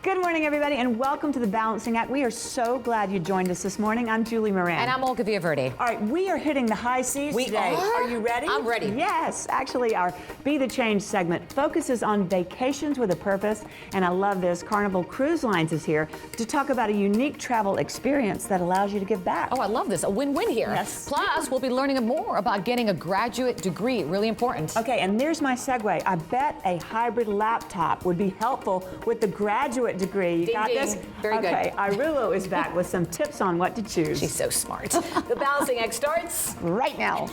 Good morning, everybody, and welcome to The Balancing Act. We are so glad you joined us this morning. I'm Julie Moran. And I'm Olga Villaverde. All right, we are hitting the high seas today. Are you ready? I'm ready. Yes. Actually, our Be the Change segment focuses on vacations with a purpose. And I love this. Carnival Cruise Lines is here to talk about a unique travel experience that allows you to give back. Oh, I love this. A win-win here. Yes. Plus, we'll be learning more about getting a graduate degree. Really important. Okay, and there's my segue. I bet a hybrid laptop would be helpful with the graduate degree. You got this? Very good. Okay, Irulo is back with some tips on what to choose. She's so smart. The Balancing Act starts right now.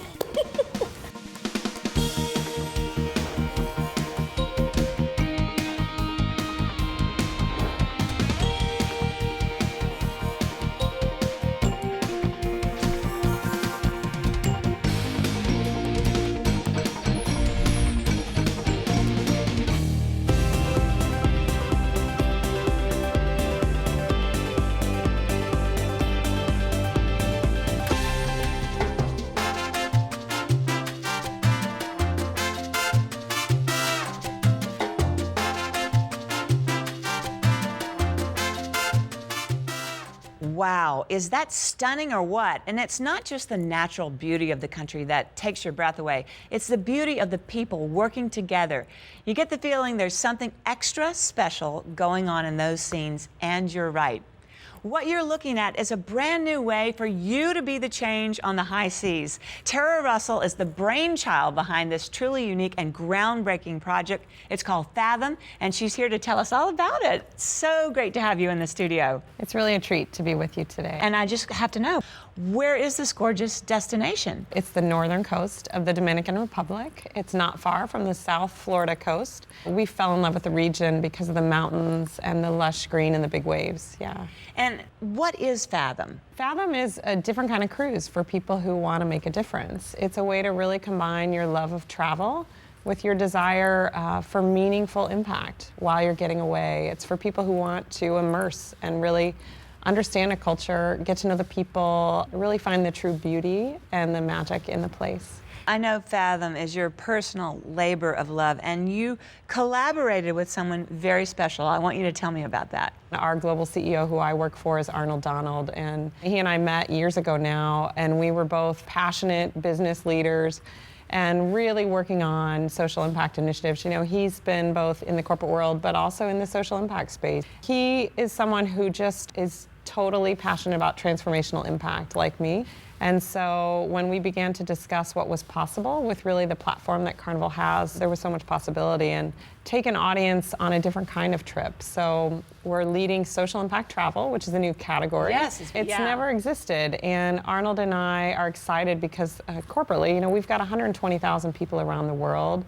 Wow, is that stunning or what? And it's not just the natural beauty of the country that takes your breath away. It's the beauty of the people working together. You get the feeling there's something extra special going on in those scenes, and you're right. What you're looking at is a brand new way for you to be the change on the high seas. Tara Russell is the brainchild behind this truly unique and groundbreaking project. It's called Fathom, and she's here to tell us all about it. So great to have you in the studio. It's really a treat to be with you today. And I just have to know, where is this gorgeous destination? It's the northern coast of the Dominican Republic. It's not far from the South Florida coast. We fell in love with the region because of the mountains and the lush green and the big waves, yeah. And what is Fathom? Fathom is a different kind of cruise for people who want to make a difference. It's a way to really combine your love of travel with your desire for meaningful impact while you're getting away. It's for people who want to immerse and really understand a culture, get to know the people, really find the true beauty and the magic in the place. I know Fathom is your personal labor of love, and you collaborated with someone very special. I want you to tell me about that. Our global CEO who I work for is Arnold Donald, and he and I met years ago now, and we were both passionate business leaders and really working on social impact initiatives. You know, he's been both in the corporate world, but also in the social impact space. He is someone who just is totally passionate about transformational impact, like me. And so when we began to discuss what was possible with really the platform that Carnival has, there was so much possibility, and take an audience on a different kind of trip. So we're leading social impact travel, which is a new category. Yes, it's never existed. And Arnold and I are excited because corporately, you know, we've got 120,000 people around the world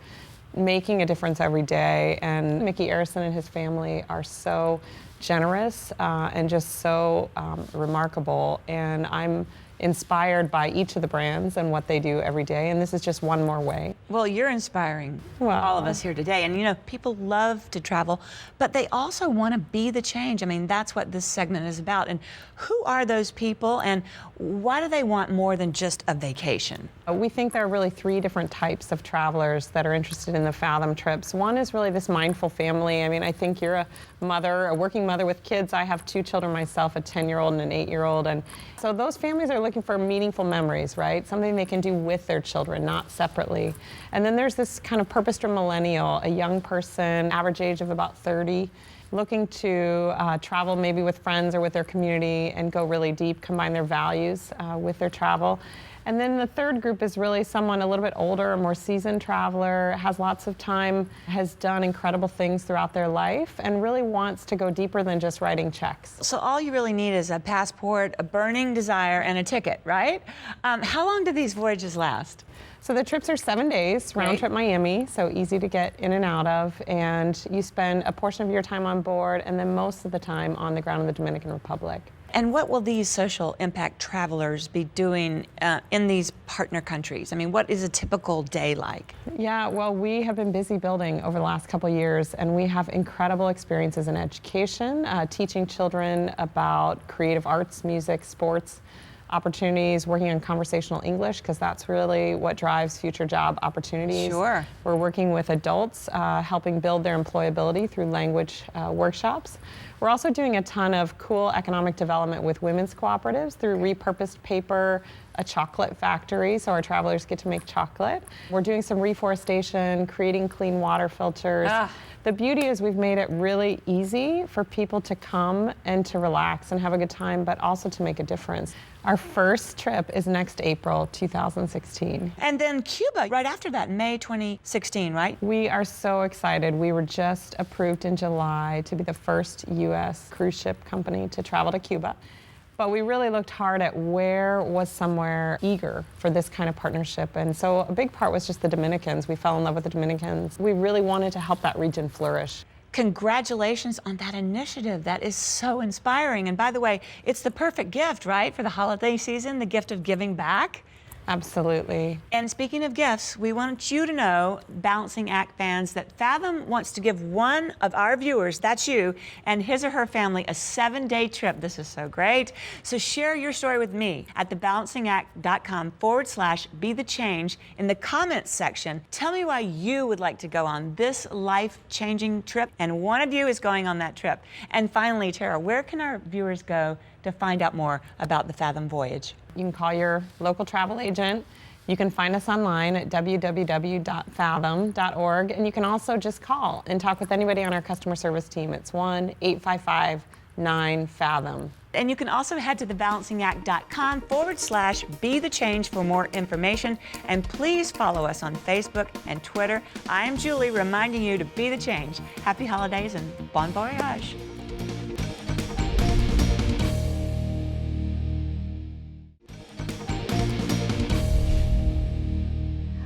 making a difference every day. And Mickey Arison and his family are so generous and just so remarkable. And I'm inspired by each of the brands and what they do every day, and this is just one more way. Well, you're inspiring all of us here today, and you know, people love to travel, but they also want to be the change. I mean, that's what this segment is about. And who are those people, and why do they want more than just a vacation? We think there are really three different types of travelers that are interested in the Fathom trips. One is really this mindful family. I mean, I think you're a mother, a working mother with kids. I have two children myself, a 10-year-old and an 8-year-old, and so those families are looking for meaningful memories, right? Something they can do with their children, not separately. And then there's this kind of purpose-driven millennial, a young person, average age of about 30, looking to travel maybe with friends or with their community and go really deep, combine their values with their travel. And then the third group is really someone a little bit older, a more seasoned traveler, has lots of time, has done incredible things throughout their life, and really wants to go deeper than just writing checks. So all you really need is a passport, a burning desire, and a ticket, right? How long do these voyages last? So the trips are 7 days, round trip Miami, so easy to get in and out of, and you spend a portion of your time on board and then most of the time on the ground in the Dominican Republic. And what will these social impact travelers be doing in these partner countries? I mean, what is a typical day like? Yeah, well, we have been busy building over the last couple of years, and we have incredible experiences in education, teaching children about creative arts, music, sports, opportunities working on conversational English, because that's really what drives future job opportunities. Sure. We're working with adults, helping build their employability through language workshops. We're also doing a ton of cool economic development with women's cooperatives through repurposed paper, a chocolate factory, so our travelers get to make chocolate. We're doing some reforestation, creating clean water filters. The beauty is we've made it really easy for people to come and to relax and have a good time, but also to make a difference. Our first trip is next April 2016. And then Cuba right after that, May 2016, right? We are so excited. We were just approved in July to be the first U.S. cruise ship company to travel to Cuba. But we really looked hard at where was somewhere eager for this kind of partnership. And so a big part was just the Dominicans. We fell in love with the Dominicans. We really wanted to help that region flourish. Congratulations on that initiative. That is so inspiring. And by the way, it's the perfect gift, right, for the holiday season, the gift of giving back. Absolutely. And speaking of gifts, we want you to know, Balancing Act fans, that Fathom wants to give one of our viewers, that's you, and his or her family a 7-day trip. This is so great. So share your story with me at thebalancingact.com/be-the-change in the comments section. Tell me why you would like to go on this life-changing trip, and one of you is going on that trip. And finally, Tara, where can our viewers go to find out more about the Fathom voyage? You can call your local travel agent. You can find us online at www.fathom.org, and you can also just call and talk with anybody on our customer service team. It's 1-855-9-FATHOM. And you can also head to thebalancingact.com/be-the-change for more information. And please follow us on Facebook and Twitter. I am Julie, reminding you to be the change. Happy holidays and bon voyage.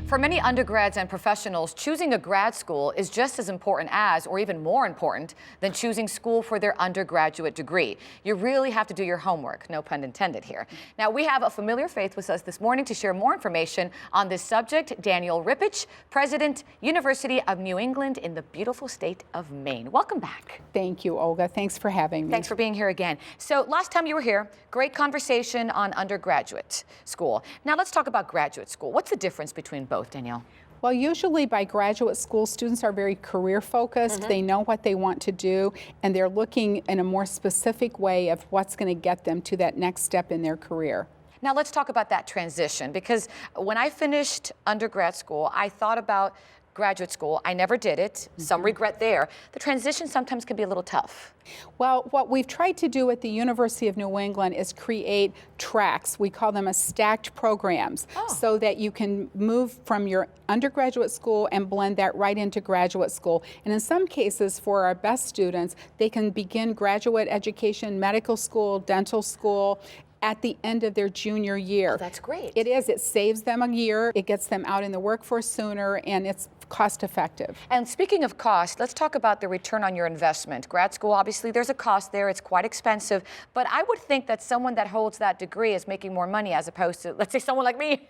For many undergrads and professionals, choosing a grad school is just as important as, or even more important, than choosing school for their undergraduate degree. You really have to do your homework, no pun intended here. Now, we have a familiar face with us this morning to share more information on this subject. Daniel Rippich, President, University of New England in the beautiful state of Maine. Welcome back. Thank you, Olga. Thanks for having me. Thanks for being here again. So last time you were here, great conversation on undergraduate school. Now let's talk about graduate school. What's the difference between both, Danielle? Well, usually by graduate school, students are very career focused. They know what they want to do, and they're looking in a more specific way of what's going to get them to that next step in their career. Now let's talk about that transition, because when I finished undergrad school, I thought about graduate school. I never did it. Some regret there. The transition sometimes can be a little tough. Well, what we've tried to do at the University of New England is create tracks. We call them stacked programs, so that you can move from your undergraduate school and blend that right into graduate school. And in some cases, for our best students, they can begin graduate education, medical school, dental school, at the end of their junior year. Oh, that's great. It is. It saves them a year. It gets them out in the workforce sooner, and it's cost effective. And speaking of cost, let's talk about the return on your investment. Grad school, obviously, there's a cost there. It's quite expensive. But I would think that someone that holds that degree is making more money as opposed to, let's say, someone like me.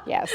Yes.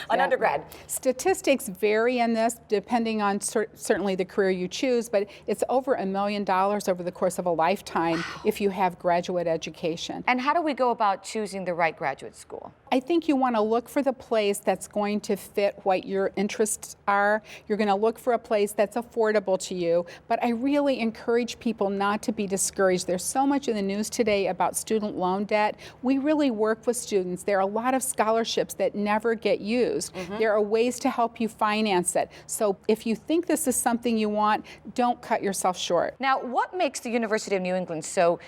An undergrad. Statistics vary in this depending on certainly the career you choose, but it's over $1 million over the course of a lifetime if you have graduate education. And how do we go about choosing the right graduate school? I think you want to look for the place that's going to fit what your interests are. You're going to look for a place that's affordable to you, but I really encourage people not to be discouraged. There's so much in the news today about student loan debt. We really work with students. There are a lot of scholarships that never get used. There are ways to help you finance it. So if you think this is something you want, don't cut yourself short. Now, what makes the University of New England so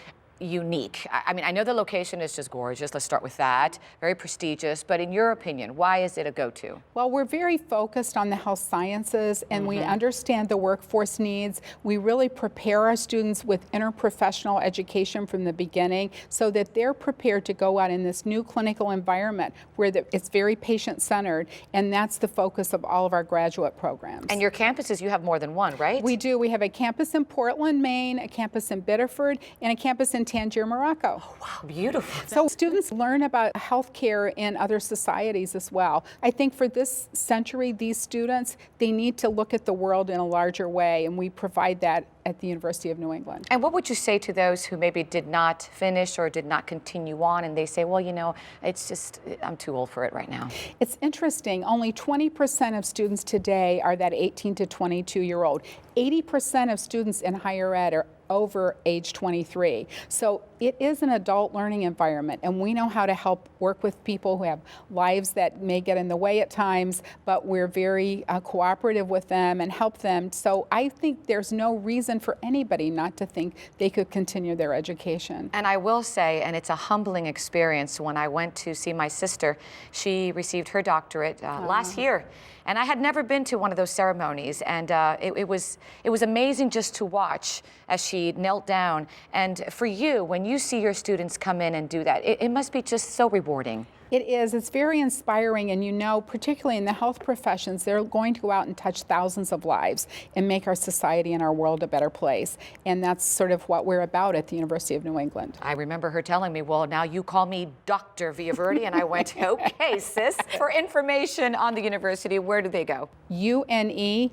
unique? I mean, I know the location is just gorgeous. Let's start with that. Very prestigious. But in your opinion, why is it a go-to? Well, we're very focused on the health sciences, and we understand the workforce needs. We really prepare our students with interprofessional education from the beginning so that they're prepared to go out in this new clinical environment where it's very patient-centered, and that's the focus of all of our graduate programs. And your campuses, you have more than one, right? We do. We have a campus in Portland, Maine, a campus in Biddeford, and a campus in Tangier, Morocco. Oh, wow, beautiful. So students learn about healthcare in other societies as well. I think for this century, these students, they need to look at the world in a larger way, and we provide that at the University of New England. And what would you say to those who maybe did not finish or did not continue on and they say, well, you know, it's just, I'm too old for it right now? It's interesting. Only 20% of students today are that 18 to 22-year-old. 80% of students in higher ed are over age 23. So it is an adult learning environment, and we know how to help work with people who have lives that may get in the way at times, but we're very cooperative with them and help them. So I think there's no reason for anybody not to think they could continue their education. And I will say, and it's a humbling experience, when I went to see my sister, she received her doctorate last year. And I had never been to one of those ceremonies, and it was amazing just to watch as she knelt down. And for you, when you see your students come in and do that, it must be just so rewarding. It is. It's very inspiring, and you know, particularly in the health professions, they're going to go out and touch thousands of lives and make our society and our world a better place. And that's sort of what we're about at the University of New England. I remember her telling me, well, now you call me Dr. Villaverde, and I went, okay, sis. For information on the university, where do they go? une.edu.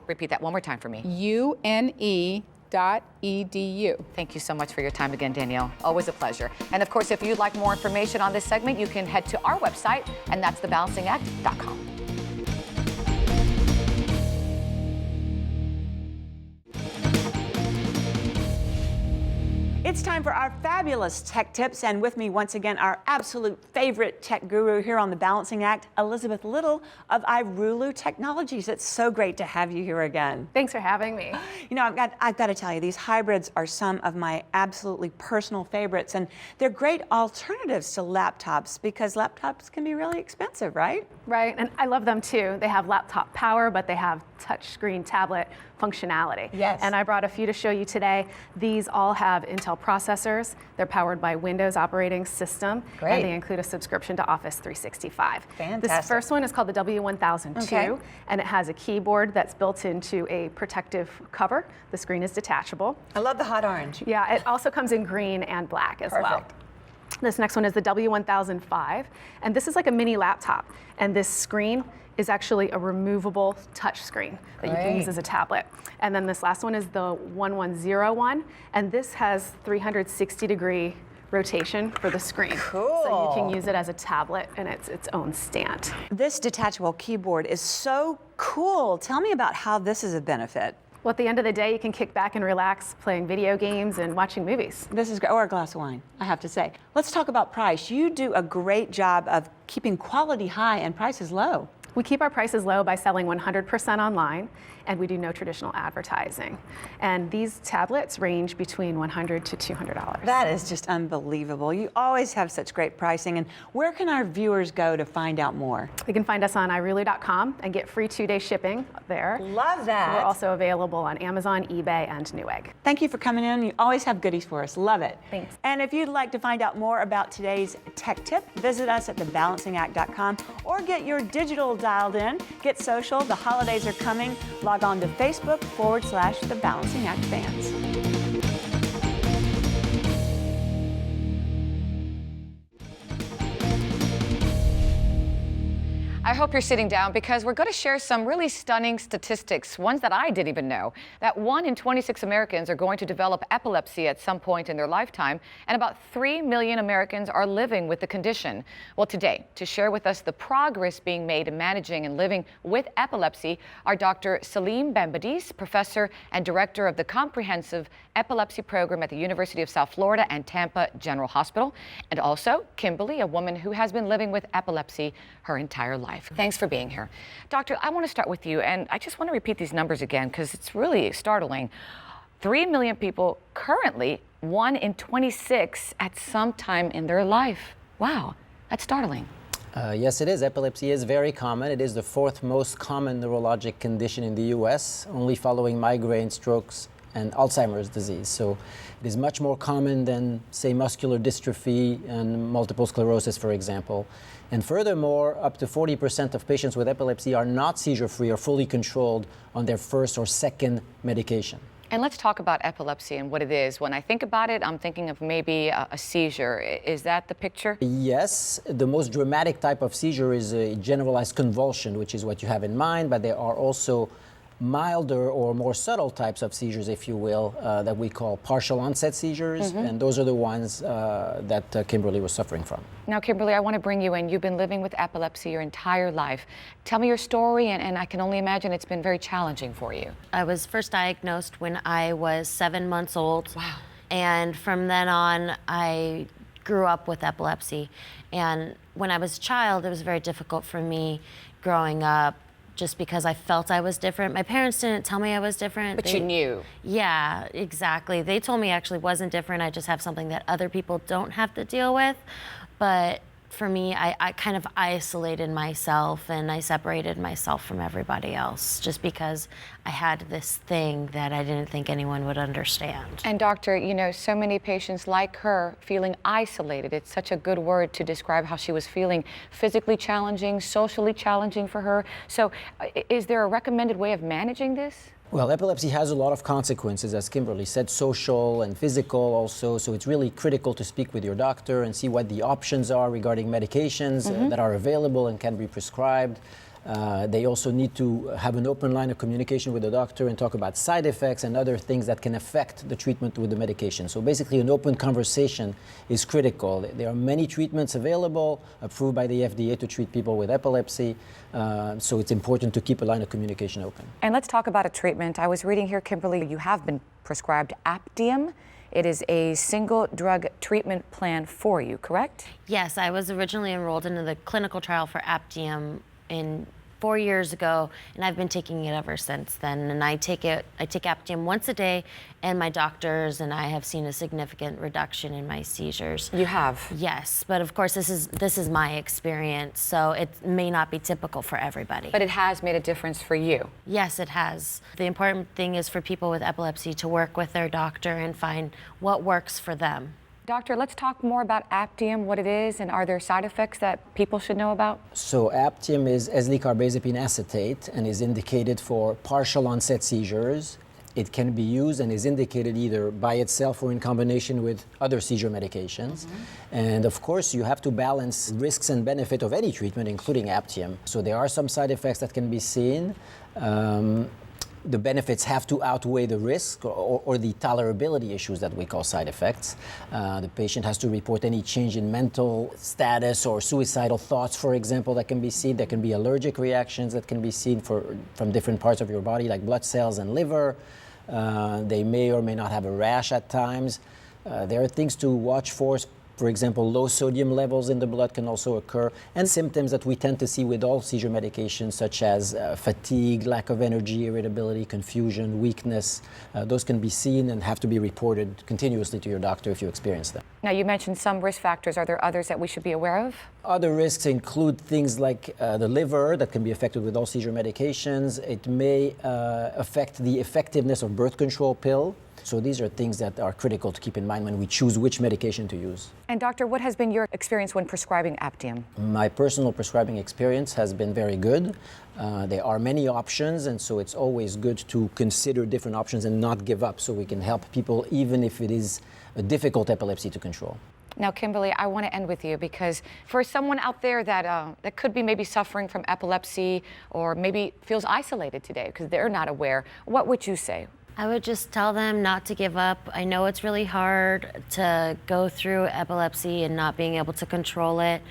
Repeat that one more time for me. une.edu. Thank you so much for your time again, Danielle. Always a pleasure. And of course, if you'd like more information on this segment, you can head to our website, and that's thebalancingact.com. It's time for our fabulous tech tips, and with me once again, our absolute favorite tech guru here on The Balancing Act, Elizabeth Little of iRulu Technologies. It's so great to have you here again. Thanks for having me. You know, I've got to tell you, these hybrids are some of my absolutely personal favorites, and they're great alternatives to laptops because laptops can be really expensive, right? Right, and I love them too. They have laptop power, but they have touchscreen tablet functionality. Yes. And I brought a few to show you today. These all have Intel processors. They're powered by Windows operating system. Great. And they include a subscription to Office 365. Fantastic. This first one is called the W1002, Okay. and it has a keyboard that's built into a protective cover. The screen is detachable. I love the hot orange. Yeah, it also comes in green and black as well. Perfect. This next one is the W1005, and this is like a mini laptop, and this screen is actually a removable touch screen that you can use Great. as a tablet. And then this last one is the 1101, and this has 360-degree rotation for the screen. Cool. So you can use it as a tablet, and it's its own stand. This detachable keyboard is so cool. Tell me about how this is a benefit. Well, at the end of the day, you can kick back and relax playing video games and watching movies. This is great, or a glass of wine, I have to say. Let's talk about price. You do a great job of keeping quality high and prices low. We keep our prices low by selling 100% online, and we do no traditional advertising. And these tablets range between $100 to $200. That is just unbelievable. You always have such great pricing. And where can our viewers go to find out more? You can find us on iRulu.com and get free 2-day shipping there. Love that. We're also available on Amazon, eBay, and Newegg. Thank you for coming in. You always have goodies for us. Love it. Thanks. And if you'd like to find out more about today's tech tip, visit us at thebalancingact.com or get your digital dialed in. Get social. The holidays are coming. Log on to Facebook/The Balancing Act Fans. I hope you're sitting down because we're going to share some really stunning statistics, ones that I didn't even know, that 1 in 26 Americans are going to develop epilepsy at some point in their lifetime, and about 3 million Americans are living with the condition. Well, today, to share with us the progress being made in managing and living with epilepsy, are Dr. Salim Bembadis, professor and director of the Comprehensive Epilepsy Program at the University of South Florida and Tampa General Hospital, and also Kimberly, a woman who has been living with epilepsy her entire life. Thanks for being here. Doctor, I want to start with you, and I just want to repeat these numbers again because it's really startling. 3 million people currently, 1 in 26 at some time in their life. Wow, that's startling. Yes, it is. Epilepsy is very common. It is the 4th most common neurologic condition in the U.S., only following migraine, strokes, and Alzheimer's disease. So it is much more common than, say, muscular dystrophy and multiple sclerosis, for example. And furthermore, up to 40% of patients with epilepsy are not seizure-free or fully controlled on their first or second medication. And let's talk about epilepsy and what it is. When I think about it, I'm thinking of maybe a seizure. Is that the picture? Yes, the most dramatic type of seizure is a generalized convulsion, which is what you have in mind, but there are also milder or more subtle types of seizures, if you will, that we call partial onset seizures, and those are the ones that Kimberly was suffering from. Now, Kimberly, I want to bring you in. You've been living with epilepsy your entire life. Tell me your story, and I can only imagine it's been very challenging for you. I was first diagnosed when I was 7 months old. Wow. And from then on, I grew up with epilepsy. And when I was a child, it was very difficult for me growing up just because I felt I was different. My parents didn't tell me I was different. But you knew. Yeah, exactly. They told me I actually wasn't different. I just have something that other people don't have to deal with. But for me, I kind of isolated myself and I separated myself from everybody else just because I had this thing that I didn't think anyone would understand. And doctor, you know, so many patients like her feeling isolated. It's such a good word to describe how she was feeling. Physically challenging, socially challenging for her. So is there a recommended way of managing this? Well, epilepsy has a lot of consequences, as Kimberly said, social and physical also, so it's really critical to speak with your doctor and see what the options are regarding medications that are available and can be prescribed. They also need to have an open line of communication with the doctor and talk about side effects and other things that can affect the treatment with the medication. So basically an open conversation is critical. There are many treatments available, approved by the FDA to treat people with epilepsy, so it's important to keep a line of communication open. And let's talk about a treatment. I was reading here, Kimberly, you have been prescribed Aptium. It is a single drug treatment plan for you, correct? Yes, I was originally enrolled into the clinical trial for Aptium 4 years ago, and I've been taking it ever since then. And I take Aptium once a day, and my doctors and I have seen a significant reduction in my seizures. You have? Yes, but of course this is my experience, so it may not be typical for everybody. But it has made a difference for you. Yes, it has. The important thing is for people with epilepsy to work with their doctor and find what works for them. Doctor, let's talk more about Aptium, what it is, and are there side effects that people should know about? So Aptium is L-carbazepine acetate and is indicated for partial onset seizures. It can be used and is indicated either by itself or in combination with other seizure medications. And of course, you have to balance risks and benefit of any treatment, including Aptium. So there are some side effects that can be seen. The benefits have to outweigh the risk or the tolerability issues that we call side effects. The patient has to report any change in mental status or suicidal thoughts, for example, that can be seen. There can be allergic reactions that can be seen from different parts of your body, like blood cells and liver. They may or may not have a rash at times. There are things to watch for example, low sodium levels in the blood can also occur, and symptoms that we tend to see with all seizure medications, such as fatigue, lack of energy, irritability, confusion, weakness. Those can be seen and have to be reported continuously to your doctor if you experience them. Now, you mentioned some risk factors. Are there others that we should be aware of? Other risks include things like the liver that can be affected with all seizure medications. It may affect the effectiveness of birth control pill. So these are things that are critical to keep in mind when we choose which medication to use. And doctor, what has been your experience when prescribing Aptium? My personal prescribing experience has been very good. There are many options, and so it's always good to consider different options and not give up, so we can help people even if it is a difficult epilepsy to control. Now, Kimberly, I want to end with you because for someone out there that could be maybe suffering from epilepsy or maybe feels isolated today because they're not aware, what would you say? I would just tell them not to give up. I know it's really hard to go through epilepsy and not being able to control it.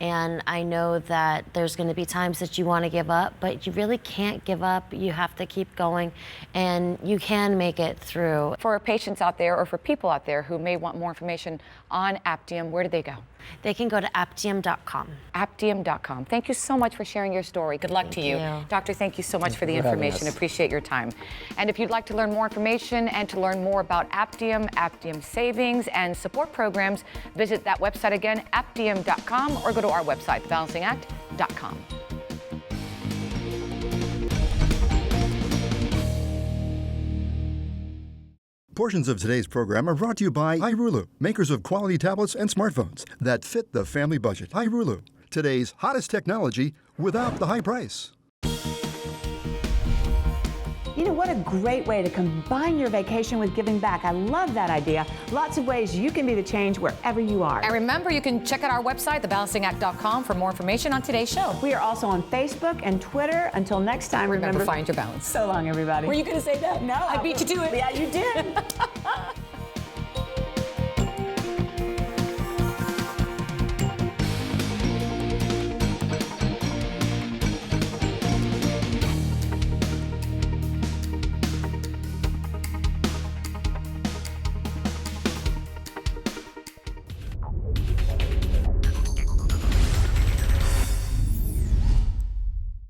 And I know that there's going to be times that you want to give up, but you really can't give up. You have to keep going, and you can make it through. For patients out there or for people out there who may want more information on Aptium, where do they go? They can go to aptium.com. Aptium.com. Thank you so much for sharing your story. Good luck to you. Doctor, thank you so much for the information. Appreciate your time. And if you'd like to learn more information and to learn more about Aptium, Aptium savings, and support programs, visit that website again, aptium.com, or go to our website, balancingact.com. Portions of today's program are brought to you by iRulu, makers of quality tablets and smartphones that fit the family budget. iRulu, today's hottest technology without the high price. You know, what a great way to combine your vacation with giving back. I love that idea. Lots of ways you can be the change wherever you are. And remember, you can check out our website, thebalancingact.com, for more information on today's show. We are also on Facebook and Twitter. Until next time, Remember, find your balance. So long, everybody. Were you going to say that? No. I beat you to it. Yeah, you did.